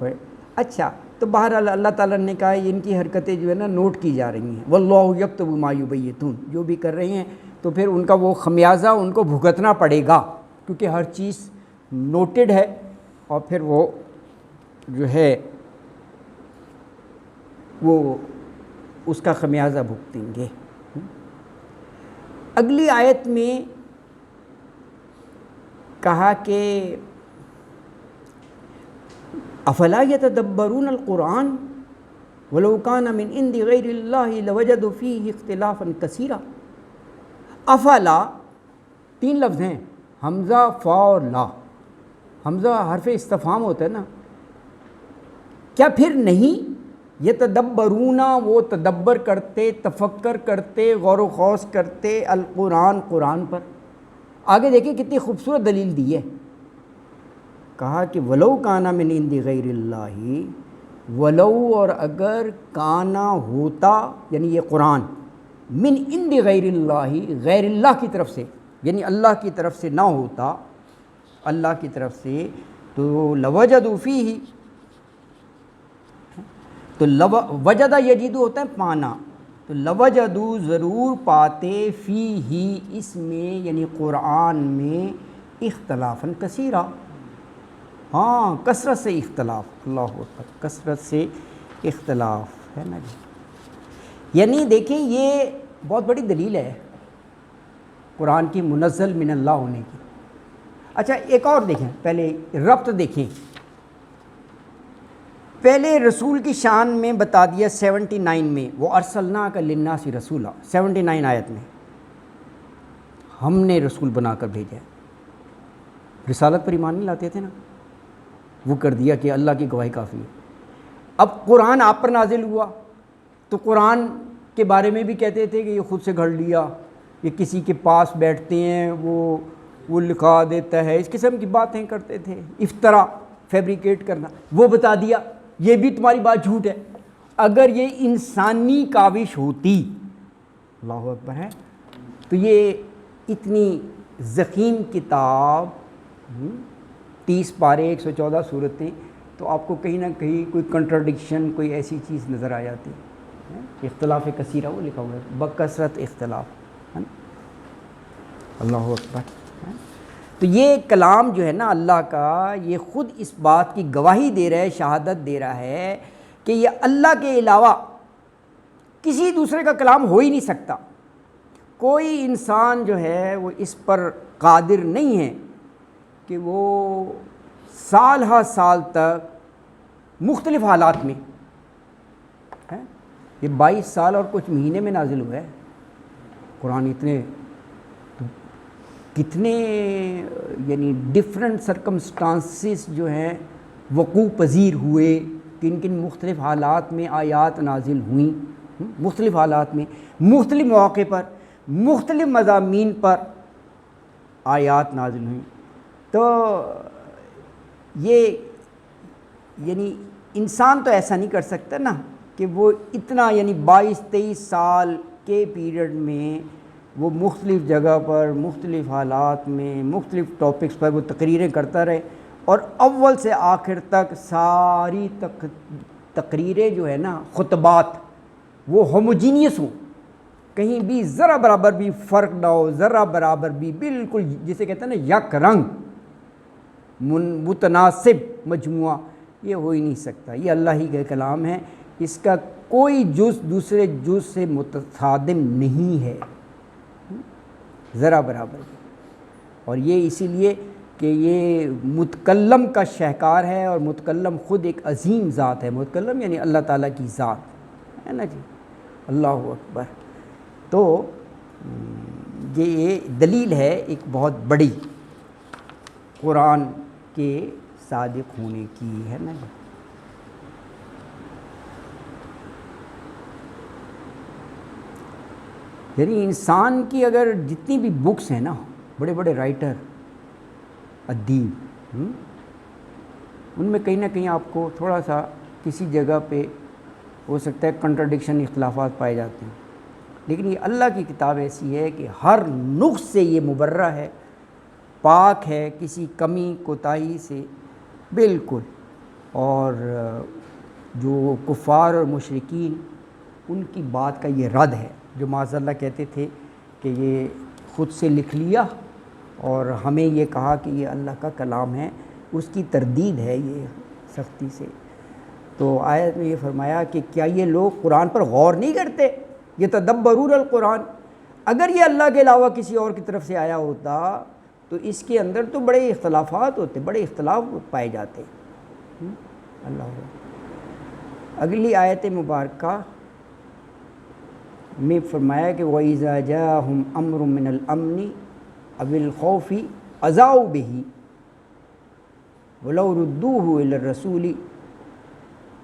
پڑھے. اچھا تو بہرحال اللہ تعالیٰ نے کہا ان کی حرکتیں جو ہے نا نوٹ کی جا رہی ہیں. واللہ یکتب ما یبیتون، جو بھی کر رہے ہیں تو پھر ان کا وہ خمیازہ ان کو بھگتنا پڑے گا، کیونکہ ہر چیز نوٹڈ ہے اور پھر وہ جو ہے وہ اس کا خمیازہ بھگتیں گے. اگلی آیت میں کہا کہ افلا یتدبرون القرآن ولو کان من عند غیر اللہ لوجدوا فیہ اختلافا کثیرا. افلا 3 لفظ ہیں، حمزہ فا اور لا. حمزہ حرف استفہام ہوتا ہے نا، کیا پھر نہیں یتدبرون، وہ تدبر کرتے، تفکر کرتے، غور و خوض کرتے القرآن، قرآن پر. آگے دیکھیں کتنی خوبصورت دلیل دی ہے. کہا کہ ولو کانا من عند غیر اللہ، ولو اور اگر کانا ہوتا، یعنی یہ قرآن من عند غیر اللہ، غیر اللہ کی طرف سے، یعنی اللہ کی طرف سے نہ ہوتا، اللہ کی طرف سے، تو لوجدوا فیہ، تو وجدہ یجدو ہوتا ہے پانا، تو لوجدو ضرور پاتے فیہ، اس میں یعنی قرآن میں، اختلافاً کثیرا، ہاں کثرت سے اختلاف. اللہ اکبر، کثرت سے اختلاف ہے نا جی. یعنی دیکھیں یہ بہت بڑی دلیل ہے قرآن کی منزل من اللہ ہونے کی. اچھا ایک اور دیکھیں، پہلے ربط دیکھیں. پہلے رسول کی شان میں بتا دیا 79 میں، وہ ارسلناک للناس رسولا، 79 آیت میں ہم نے رسول بنا کر بھیجا ہے. رسالت پر ایمان نہیں لاتے تھے نا، وہ کر دیا کہ اللہ کی گواہی کافی ہے. اب قرآن آپ پر نازل ہوا تو قرآن کے بارے میں بھی کہتے تھے کہ یہ خود سے گھڑ لیا، یہ کسی کے پاس بیٹھتے ہیں وہ لکھا دیتا ہے، اس قسم کی باتیں کرتے تھے، افطرا، فیبریکیٹ کرنا. وہ بتا دیا یہ بھی تمہاری بات جھوٹ ہے. اگر یہ انسانی کاوش ہوتی، اللہ اکبر ہے، تو یہ اتنی ضخیم کتاب، 30 پارے، 114 صورتیں، تو آپ کو کہیں نہ کہیں کوئی کنٹراڈکشن، کوئی ایسی چیز نظر آ جاتی. اختلاف کثیرہ وہ لکھا ہوا ہے، بکثرت اختلاف ہے نا. اللہ اکبر. تو یہ کلام جو ہے نا اللہ کا، یہ خود اس بات کی گواہی دے رہا ہے، شہادت دے رہا ہے کہ یہ اللہ کے علاوہ کسی دوسرے کا کلام ہو ہی نہیں سکتا. کوئی انسان جو ہے وہ اس پر قادر نہیں ہے کہ وہ سال ہا سال تک مختلف حالات میں، یہ 22 سال اور کچھ مہینے میں نازل ہوا ہے قرآن. کتنے یعنی ڈفرینٹ سرکمسٹانسز جو ہیں وقوع پذیر ہوئے، کن کن مختلف حالات میں آیات نازل ہوئیں، مختلف حالات میں، مختلف مواقع پر، مختلف مضامین پر آیات نازل ہوئیں. تو یہ یعنی انسان تو ایسا نہیں کر سکتا نا کہ وہ اتنا یعنی 22-23 سال کے پیریڈ میں وہ مختلف جگہ پر، مختلف حالات میں، مختلف ٹاپکس پر وہ تقریریں کرتا رہے، اور اول سے آخر تک ساری تقریریں جو ہے نا، خطبات، وہ ہوموجینیس ہوں، کہیں بھی ذرا برابر بھی فرق نہ ہو، ذرا برابر بھی بالکل جسے کہتے ہیں نا یک رنگ متناسب مجموعہ. یہ ہو ہی نہیں سکتا. یہ اللہ ہی کا کلام ہے، اس کا کوئی جز دوسرے جز سے متصادم نہیں ہے، ذرا برابر. اور یہ اسی لیے کہ یہ متکلم کا شہکار ہے، اور متکلم خود ایک عظیم ذات ہے. متکلم یعنی اللہ تعالیٰ کی ذات ہے نا جی. اللہ اکبر. تو یہ دلیل ہے ایک بہت بڑی قرآن کے صادق ہونے کی ہے نا جی. یعنی انسان کی اگر جتنی بھی بکس ہیں نا، بڑے بڑے رائٹر، ادیب، ان میں کہیں نہ کہیں آپ کو تھوڑا سا کسی جگہ پہ ہو سکتا ہے کنٹراڈکشن، اختلافات پائے جاتے ہیں. لیکن یہ اللہ کی کتاب ایسی ہے کہ ہر نقص سے یہ مبرہ ہے، پاک ہے کسی کمی کوتاہی سے بالکل. اور جو کفار اور مشرکین ان کی بات کا یہ رد ہے جو معاذ اللہ کہتے تھے کہ یہ خود سے لکھ لیا اور ہمیں یہ کہا کہ یہ اللہ کا کلام ہے، اس کی تردید ہے یہ سختی سے۔ تو آیت میں یہ فرمایا کہ کیا یہ لوگ قرآن پر غور نہیں کرتے؟ یہ تدبرون القرآن، اگر یہ اللہ کے علاوہ کسی اور کی طرف سے آیا ہوتا تو اس کے اندر تو بڑے اختلافات ہوتے، بڑے اختلاف پائے جاتے۔ اللہ، اگلی آیت مبارکہ میں فرمایا کہ وَإِذَا جَاءَهُمْ أَمْرٌ مِّنَ الْأَمْنِ أَوِ الْخَوْفِ أَذَاعُوا بِهِ وَلَوْ رُدُّوهُ إِلَى الرَّسُولِ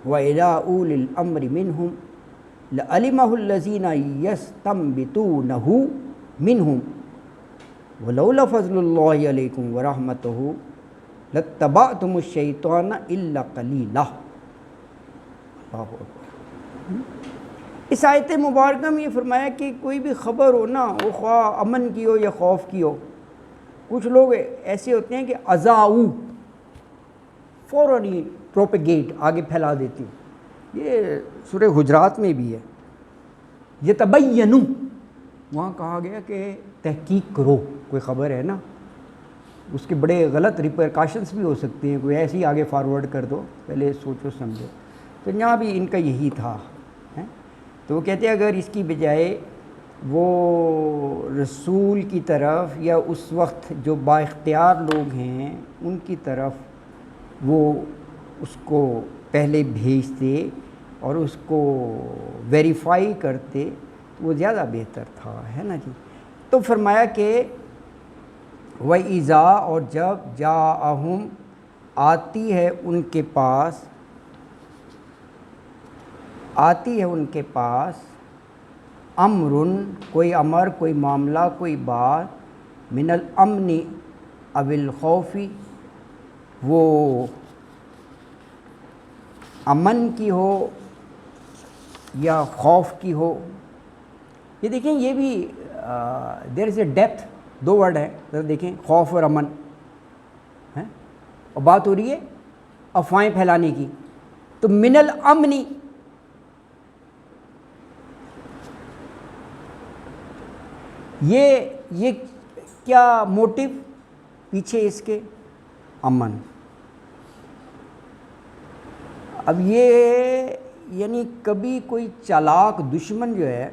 وَإِلَىٰ أُولِي الْأَمْرِ مِنْهُمْ لَعَلِمَهُ الَّذِينَ يَسْتَنبِطُونَهُ مِنْهُمْ وَلَوْلَا فَضْلُ اللَّهِ عَلَيْكُمْ وَرَحْمَتُهُ لَاتَّبَعْتُمُ الشَّيْطَانَ إِلَّا قَلِيلًا۔ اللہ اکبر۔ اس آیت مبارکہ میں یہ فرمایا کہ کوئی بھی خبر ہو نا، وہ خواہ امن کی ہو یا خوف کی ہو، کچھ لوگ ایسے ہوتے ہیں کہ اذاعوا، فوراً ہی پروپیگیٹ آگے پھیلا دیتی ہیں۔ یہ سورہ حجرات میں بھی ہے، یتبینوا، وہاں کہا گیا کہ تحقیق کرو، کوئی خبر ہے نا اس کے بڑے غلط ریپرکاشنس بھی ہو سکتے ہیں، کوئی ایسے ہی آگے فارورڈ کر دو، پہلے سوچو سمجھو۔ تو یہاں بھی ان کا یہی تھا، تو وہ کہتے ہیں اگر اس کی بجائے وہ رسول کی طرف یا اس وقت جو با اختیار لوگ ہیں ان کی طرف وہ اس کو پہلے بھیجتے اور اس کو ویریفائی کرتے وہ زیادہ بہتر تھا، ہے نا جی۔ تو فرمایا کہ وَإِذَا، اور جب جاءہم، آتی ہے ان کے پاس، آتی ہے ان کے پاس، امرن، کوئی امر، کوئی معاملہ، کوئی بات، من الامن او الخوف، وہ امن کی ہو یا خوف کی ہو۔ یہ دیکھیں یہ بھی دیر از اے ڈیپتھ، دو ورڈ ہیں، ذرا دیکھیں، خوف اور امن ہیں، اور بات ہو رہی ہے افواہیں پھیلانے کی، تو من الامن، یہ کیا موٹیو پیچھے اس کے؟ امن۔ اب یہ یعنی کبھی کوئی چالاک دشمن جو ہے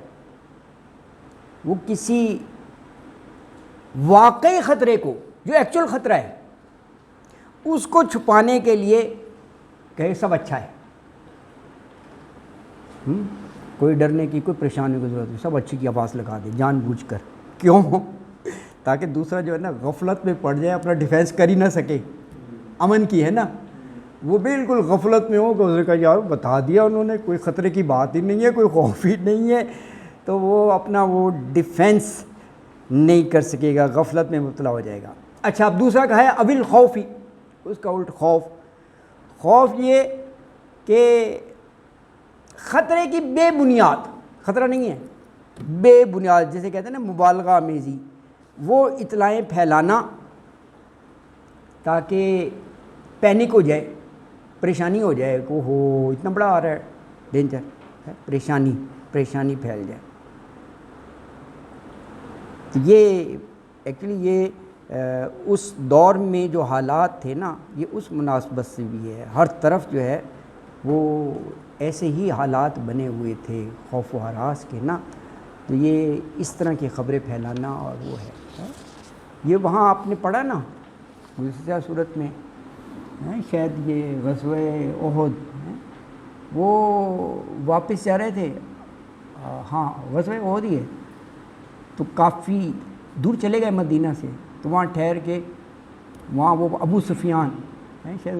وہ کسی واقعی خطرے کو، جو ایکچول خطرہ ہے، اس کو چھپانے کے لیے کہے سب اچھا ہے، کوئی ڈرنے کی، کوئی پریشانی کی ضرورت نہیں، سب اچھی کی آواز لگا دے جان بوجھ کر، کیوں؟ تاکہ دوسرا جو ہے نا غفلت میں پڑ جائے، اپنا ڈیفینس کر ہی نہ سکے۔ امن کی ہے نا، وہ بالکل غفلت میں ہو کہ اس نے کہا یار بتا دیا انہوں نے، کوئی خطرے کی بات ہی نہیں ہے، کوئی خوف ہی نہیں ہے، تو وہ اپنا وہ ڈیفینس نہیں کر سکے گا، غفلت میں مبتلا ہو جائے گا۔ اچھا، اب دوسرا کہا ہے اول خوفی، اس کا الٹ خوف۔ خوف یہ کہ خطرے کی بے بنیاد، خطرہ نہیں ہے، بے بنیاد، جیسے کہتے ہیں نا مبالغہ آمیزی، وہ اطلاعیں پھیلانا تاکہ پینک ہو جائے، پریشانی ہو جائے کہ ہو اتنا بڑا آ رہا ہے ڈینجر، پریشانی پھیل جائے۔ تو یہ ایکچولی یہ اس دور میں جو حالات تھے نا، یہ اس مناسبت سے بھی ہے، ہر طرف جو ہے وہ ایسے ہی حالات بنے ہوئے تھے خوف و ہراس کے نا، تو یہ اس طرح کی خبریں پھیلانا اور وہ ہے۔ یہ وہاں آپ نے پڑھا نا دوسری صورت میں، شاید یہ غزوہ احد، وہ واپس جا رہے تھے، ہاں غزوہ احد ہی ہے، تو کافی دور چلے گئے مدینہ سے، تو وہاں ٹھہر کے وہاں وہ ابو سفیان شاید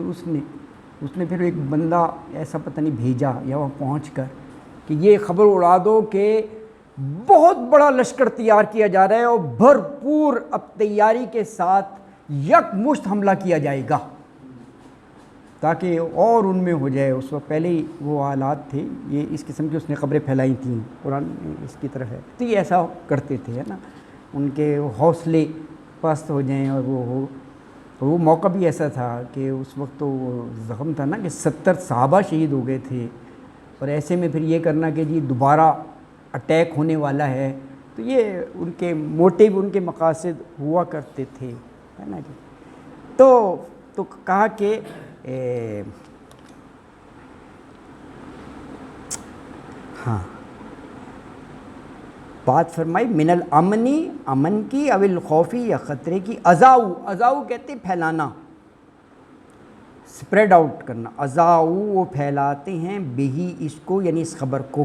اس نے پھر ایک بندہ ایسا پتہ نہیں بھیجا یا وہاں پہنچ کر کہ یہ خبر اڑا دو کہ بہت بڑا لشکر تیار کیا جا رہا ہے اور بھرپور اب تیاری کے ساتھ یک مشت حملہ کیا جائے گا، تاکہ اور ان میں ہو جائے۔ اس وقت پہلے ہی وہ حالات تھے، یہ اس قسم کی اس نے خبریں پھیلائی تھیں، قرآن اس کی طرف ہے، تو یہ ایسا کرتے تھے، ہے نا، ان کے حوصلے پست ہو جائیں اور وہ ہو تو وہ موقع بھی ایسا تھا کہ اس وقت تو زخم تھا نا کہ 70 صحابہ شہید ہو گئے تھے، اور ایسے میں پھر یہ کرنا کہ جی دوبارہ اٹیک ہونے والا ہے، تو یہ ان کے موٹیو، ان کے مقاصد ہوا کرتے تھے، ہے نا جی۔ تو کہا کہ ہاں بات فرمائی من الامنی، امن کی، او الخوفی یا خطرے کی، ازاؤ کہتے ہیں پھیلانا، سپریڈ آؤٹ کرنا، ازاؤ وہ پھیلاتے ہیں بہی اس کو، یعنی اس خبر کو۔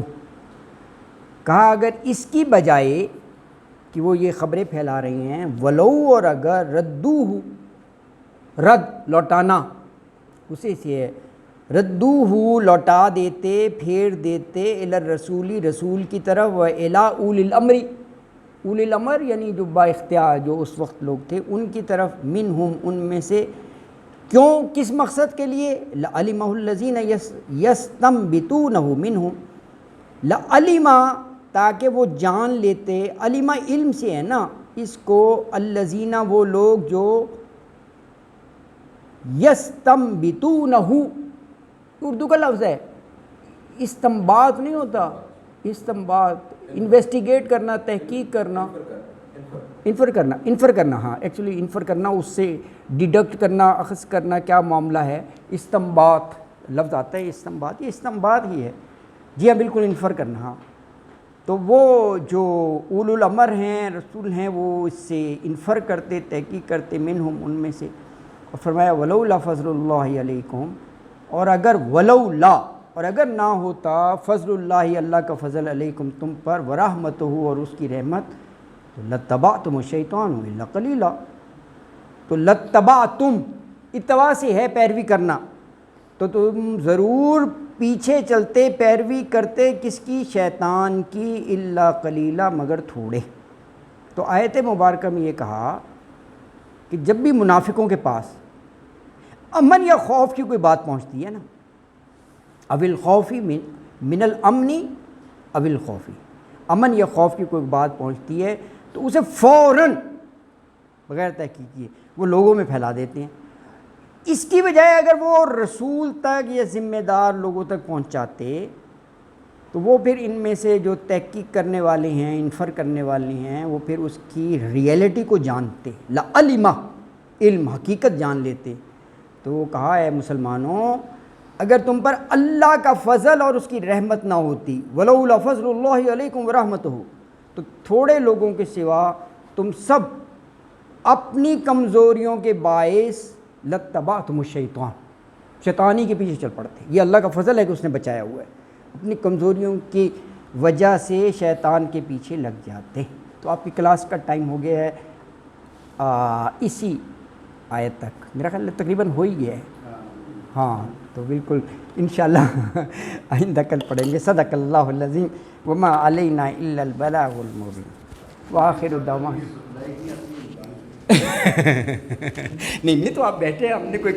کہا اگر اس کی بجائے کہ وہ یہ خبریں پھیلا رہے ہیں، ولو اور اگر ردوہ، رد لوٹانا اسے سے ہے، ردوہ لوٹا دیتے، پھیر دیتے، الی الرسولی رسول کی طرف، و الی اولی الامر، اولی الامر یعنی جو با اختیار جو اس وقت لوگ تھے ان کی طرف، منہم ان میں سے، کیوں کس مقصد کے لیے، لعلمہ الذین یستنبطونہ منہم، لعلمہ تاکہ وہ جان لیتے، علمہ علم سے ہے نا اس کو، الذین وہ لوگ جو یستنبطونہ، اردو کا لفظ ہے، استنباط نہیں ہوتا، استنباط انویسٹیگیٹ کرنا، تحقیق کرنا، انفر کرنا، ہاں ایکچولی انفر کرنا، اس سے ڈیڈکٹ کرنا، اخذ کرنا کیا معاملہ ہے، استنباط لفظ آتا ہے، استنباط، یہ استنباط ہی ہے جی ہاں، بالکل انفر کرنا، ہاں۔ تو وہ جو اولو الامر ہیں، رسول ہیں، وہ اس سے انفر کرتے، تحقیق کرتے، منہم ان میں سے، اور فرمایا ولولا فضل اللہ علیکم، اور اگر ولولا اور اگر نہ ہوتا فضل اللہ اللہ کا فضل علیکم تم پر، ورحمتہ اور اس کی رحمت، تو لتبعتم الشیطان الا قلیلا، تو لتبعتم اتباع سے ہے پیروی کرنا، تو تم ضرور پیچھے چلتے، پیروی کرتے کس کی، شیطان کی، الا قلیلا مگر تھوڑے۔ تو آیت مبارکہ میں یہ کہا کہ جب بھی منافقوں کے پاس امن یا خوف کی کوئی بات پہنچتی ہے نا، او الخوفی من الامنی، او الخوفی، امن یا خوف کی کوئی بات پہنچتی ہے تو اسے فوراً بغیر تحقیق کیے وہ لوگوں میں پھیلا دیتے ہیں۔ اس کی بجائے اگر وہ رسول تک یا ذمہ دار لوگوں تک پہنچاتے تو وہ پھر ان میں سے جو تحقیق کرنے والے ہیں، انفر کرنے والے ہیں، وہ پھر اس کی ریئلٹی کو جانتے، لعلمہ علم حقیقت جان لیتے۔ تو وہ کہا ہے مسلمانوں، اگر تم پر اللہ کا فضل اور اس کی رحمت نہ ہوتی، ولولا فضل اللہ علیکم ورحمتہ، تو تھوڑے لوگوں کے سوا تم سب اپنی کمزوریوں کے باعث لتبعتم الشیطان، شیطانی کے پیچھے چل پڑتے۔ یہ اللہ کا فضل ہے کہ اس نے بچایا ہوا ہے، اپنی کمزوریوں کی وجہ سے شیطان کے پیچھے لگ جاتے۔ تو آپ کی کلاس کا ٹائم ہو گیا ہے اسی آیت تک، میرا خیال ہے تقریباً ہو ہی گیا ہے، ہاں تو بالکل انشاءاللہ آئندہ کل پڑھیں گے۔ صدق اللہ العظیم وما علینا الا البلاغ المبین وآخر دعوانا نہیں تو آپ بیٹھے ہیں، ہم نے کوئی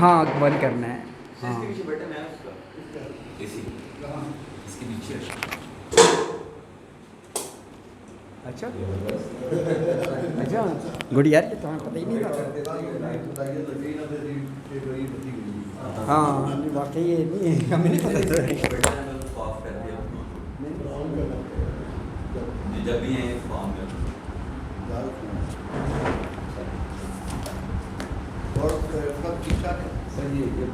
ہاں بند کرنا ہے، ہاں اچھا اچھا گڈ یار، یہ تو ہمیں پتہ ہی نہیں تھا، ہاں واقعی یہ نہیں ہے، ہمیں نہیں پتہ تھا۔ جب بھی ہیں فارم میں اور ٹھیک ٹھاک ہے، صحیح ہے۔